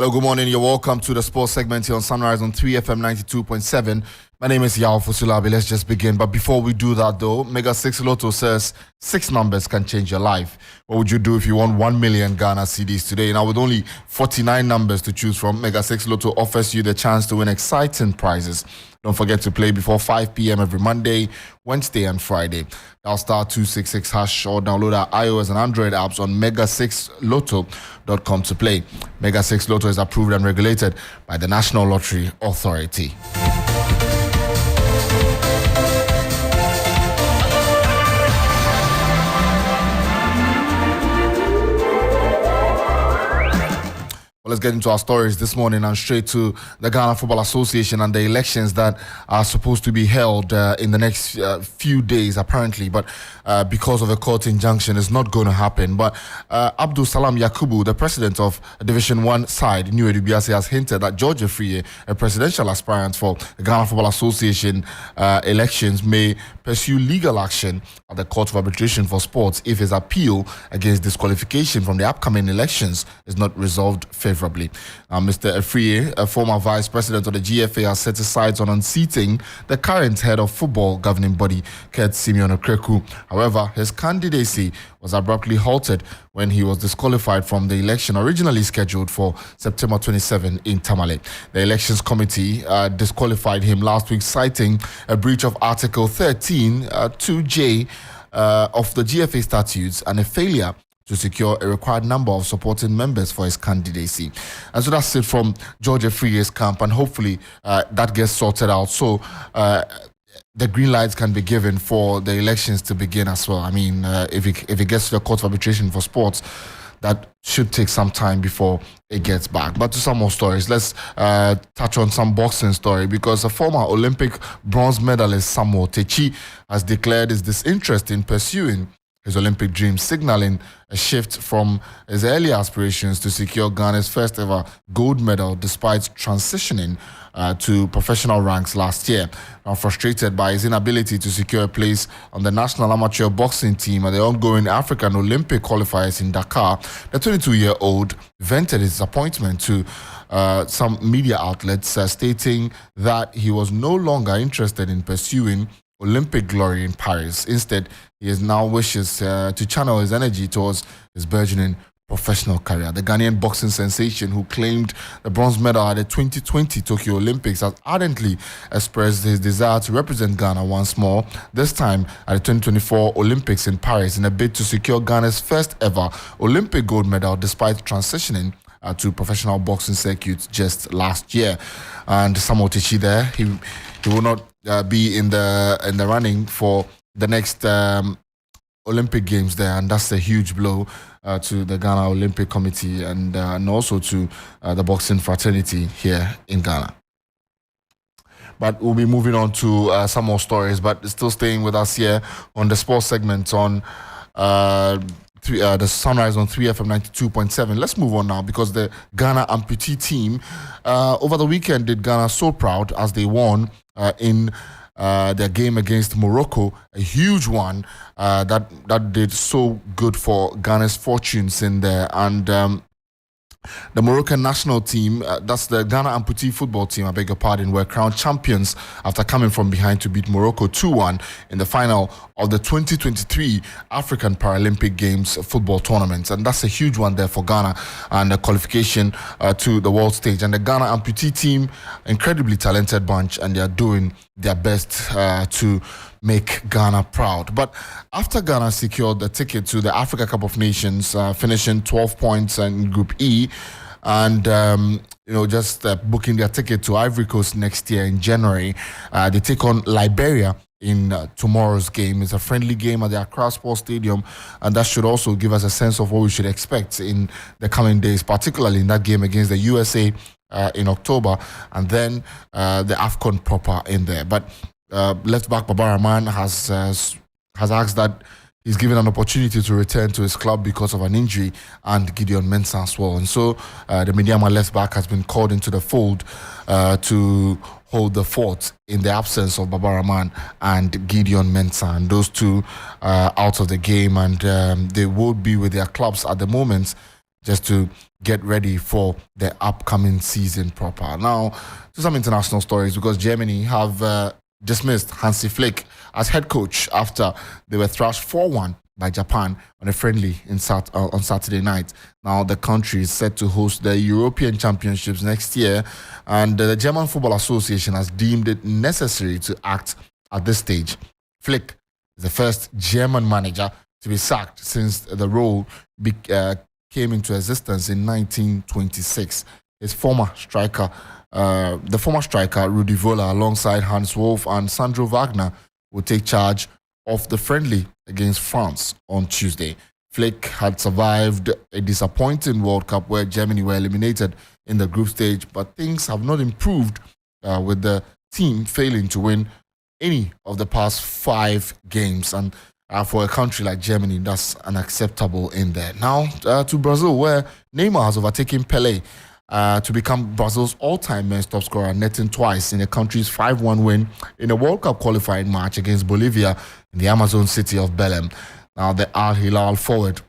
Hello, good morning. You're welcome to the sports segment here on Sunrise on 3FM 92.7. My name is Yao Fusulabi. Let's just begin. But before we do that, though, Mega 6 Lotto says 6 numbers can change your life. What would you do if you won 1 million Ghana cedis today? Now, with only 49 numbers to choose from, Mega 6 Lotto offers you the chance to win exciting prizes. Don't forget to play before 5 p.m. every Monday, Wednesday, and Friday. Dial star 266 hash or download our iOS and Android apps on mega6lotto.com to play. Mega 6 Lotto is approved and regulated by the National Lottery Authority. Well, let's get into our stories this morning and straight to the Ghana Football Association and the elections that are supposed to be held in the next few days, apparently. But because of a court injunction, it's not going to happen. But Abdul Salam Yakubu, the president of Division 1 side, New Edubiase, has hinted that George Afriyie, a presidential aspirant for the Ghana Football Association elections, may pursue legal action at the Court of Arbitration for Sports if his appeal against disqualification from the upcoming elections is not resolved favorably. Mr. Afriyie, a former vice president of the GFA, has set his sights on unseating the current head of football governing body, Kurt Simeon Okreku. However, his candidacy was abruptly halted when he was disqualified from the election originally scheduled for September 27 in Tamale. The elections committee disqualified him last week, citing a breach of Article 13 2J of the GFA statutes and a failure to secure a required number of supporting members for his candidacy. And so that's it from George Afriyie's camp, and hopefully that gets sorted out. So the green lights can be given for the elections to begin as well. I mean, if it gets to the Court of Arbitration for Sports, that should take some time before it gets back. But to some more stories, let's touch on some boxing story, because a former Olympic bronze medalist, Samuel Techi, has declared his disinterest in pursuing his Olympic dream, signaling a shift from his earlier aspirations to secure Ghana's first ever gold medal despite transitioning to professional ranks last year. Now, frustrated by his inability to secure a place on the national amateur boxing team at the ongoing African Olympic qualifiers in Dakar, the 22-year-old vented his disappointment to some media outlets, stating that he was no longer interested in pursuing Olympic glory in Paris. Instead, he now wishes to channel his energy towards his burgeoning professional career. The Ghanaian boxing sensation, who claimed the bronze medal at the 2020 Tokyo Olympics, has ardently expressed his desire to represent Ghana once more, this time at the 2024 Olympics in Paris, in a bid to secure Ghana's first ever Olympic gold medal despite transitioning to professional boxing circuits just last year. And Samuel Techi there, he will not be in the running for the next Olympic Games there, and that's a huge blow to the Ghana Olympic Committee and also to the boxing fraternity here in Ghana. But we'll be moving on to some more stories, but still staying with us here on the sports segment on the Sunrise on 3FM 92.7. Let's move on now, because the Ghana amputee team over the weekend did Ghana so proud as they won in their game against Morocco, a huge one that did so good for Ghana's fortunes in there. And the Moroccan national team, that's the Ghana amputee football team, I beg your pardon, were crowned champions after coming from behind to beat Morocco 2-1 in the final of the 2023 African Paralympic Games football tournament. And that's a huge one there for Ghana, and a qualification to the world stage. And the Ghana amputee team, incredibly talented bunch, and they are doing their best to make Ghana proud. But after Ghana secured the ticket to the Africa Cup of Nations, finishing 12 points in Group E, and just booking their ticket to Ivory Coast next year in January, they take on Liberia in tomorrow's game. It's a friendly game at the Accra Sports Stadium, and that should also give us a sense of what we should expect in the coming days, particularly in that game against the USA in October, and then the AFCON proper in there. But left back Baba Rahman has asked that he's given an opportunity to return to his club because of an injury, and Gideon Mensah as well. And so the Midyama left back has been called into the fold to hold the fort in the absence of Baba Rahman and Gideon Mensah. And those two out of the game, and they will be with their clubs at the moment just to get ready for the upcoming season proper. Now, to some international stories, because Germany have dismissed Hansi Flick as head coach after they were thrashed 4-1 by Japan on a friendly on Saturday night. Now, the country is set to host the European Championships next year, and the German Football Association has deemed it necessary to act at this stage. Flick is the first German manager to be sacked since the role came into existence in 1926. His former striker, Rudi Völler, alongside Hans Wolf and Sandro Wagner, will take charge of the friendly against France on Tuesday. Flick had survived a disappointing World Cup where Germany were eliminated in the group stage, but things have not improved with the team failing to win any of the past 5 games. And for a country like Germany, that's unacceptable in there. Now to Brazil, where Neymar has overtaken Pelé to become Brazil's all-time men's top scorer, netting twice in the country's 5-1 win in a World Cup qualifying match against Bolivia in the Amazon city of Belém. Now, the Al Hilal forward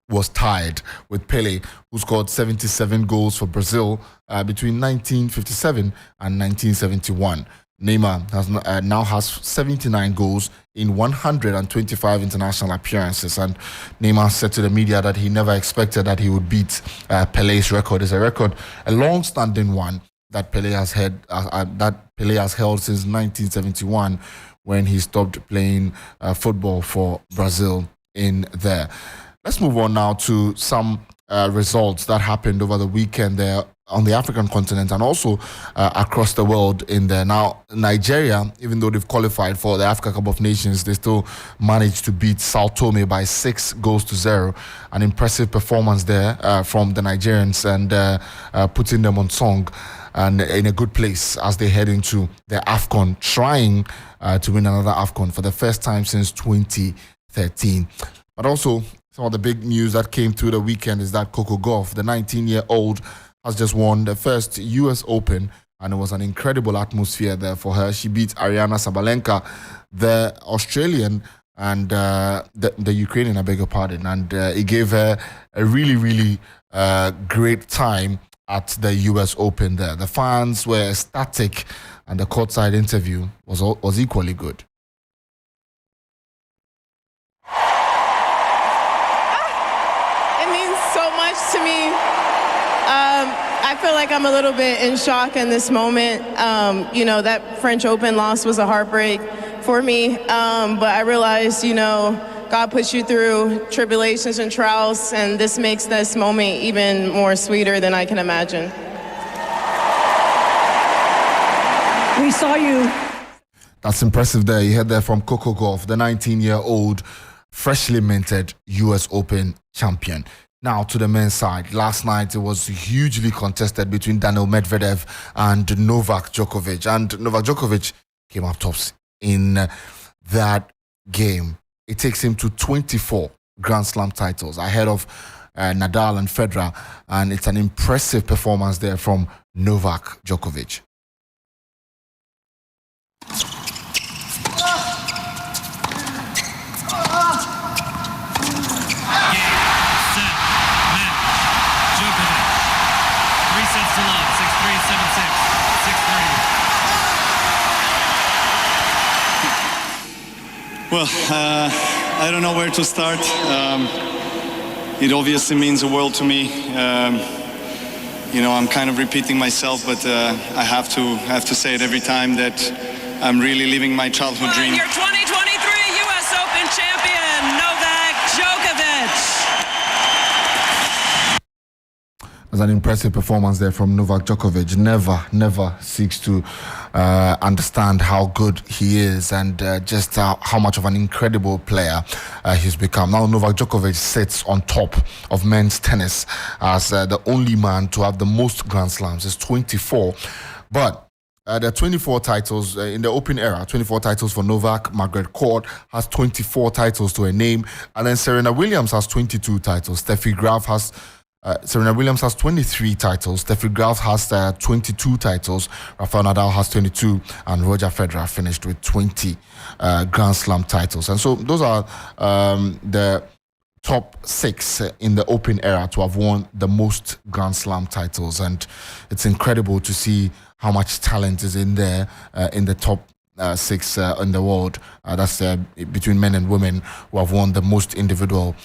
was tied with Pelé, who scored 77 goals for Brazil between 1957 and 1971. Neymar now has 79 goals in 125 international appearances, and Neymar said to the media that he never expected that he would beat Pelé's record. It's a long-standing one that Pelé has held since 1971, when he stopped playing football for Brazil in there. Let's move on now to some results that happened over the weekend there on the African continent and also across the world in there. Now, Nigeria, even though they've qualified for the Africa Cup of Nations, they still managed to beat Sao Tome by 6-0. An impressive performance there from the Nigerians, and putting them on song and in a good place as they head into the AFCON, trying to win another AFCON for the first time since 2013. But also, some of the big news that came through the weekend is that Coco Gauff, the 19-year-old, has just won the first US Open, and it was an incredible atmosphere there for her. She beat Ariana Sabalenka, the Australian, and the Ukrainian, I beg your pardon, and it gave her a really, really great time at the US Open there. The fans were ecstatic, and the courtside interview was equally good. It means so much to me. I feel like I'm a little bit in shock in this moment. That French Open loss was a heartbreak for me, but I realized, God puts you through tribulations and trials, and this makes this moment even more sweeter than I can imagine. We saw you. That's impressive there. You heard that from Coco Gauff, the 19-year-old, freshly minted US Open champion. Now to the men's side. Last night it was hugely contested between Daniil Medvedev and Novak Djokovic. And Novak Djokovic came up tops in that game. It takes him to 24 Grand Slam titles ahead of Nadal and Federer. And it's an impressive performance there from Novak Djokovic. Well, I don't know where to start. It obviously means the world to me. I'm kind of repeating myself, but I have to say it every time that I'm really living my childhood dream. Your 2023 U.S. Open champion, Novak Djokovic. There's an impressive performance there from Novak Djokovic. Never seeks to understand how good he is and just how much of an incredible player he's become. Now Novak Djokovic sits on top of men's tennis as the only man to have the most Grand Slams. It's 24. But there are 24 titles in the Open era, 24 titles for Novak. Margaret Court has 24 titles to her name. And then Serena Williams has 22 titles. Serena Williams has 23 titles. Steffi Graf has 22 titles. Rafael Nadal has 22. And Roger Federer finished with 20 Grand Slam titles. And so those are the top 6 in the Open era to have won the most Grand Slam titles, and it's incredible to see how much talent is in there in the top 6 in the world. That's between men and women who have won the most individual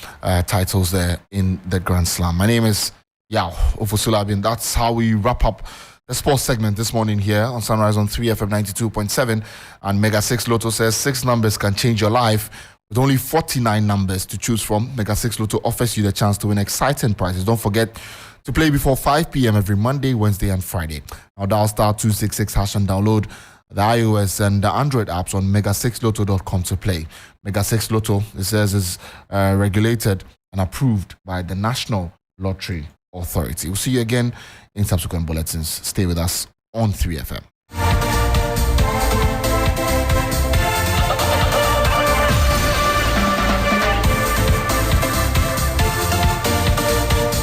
titles there in the Grand Slam. My name is Yao Ofosulabin. That's how we wrap up the sports segment this morning here on Sunrise on 3FM 92.7. And Mega 6 Lotto says 6 numbers can change your life. With only 49 numbers to choose from, Mega 6 Lotto offers you the chance to win exciting prizes. Don't forget to play before 5 p.m. every Monday, Wednesday, and Friday. Now dial star 266 hash and download the iOS and the Android apps on mega6lotto.com to play. Mega 6 Lotto, it says, is regulated and approved by the National Lottery Authority. We'll see you again in subsequent bulletins. Stay with us on 3FM.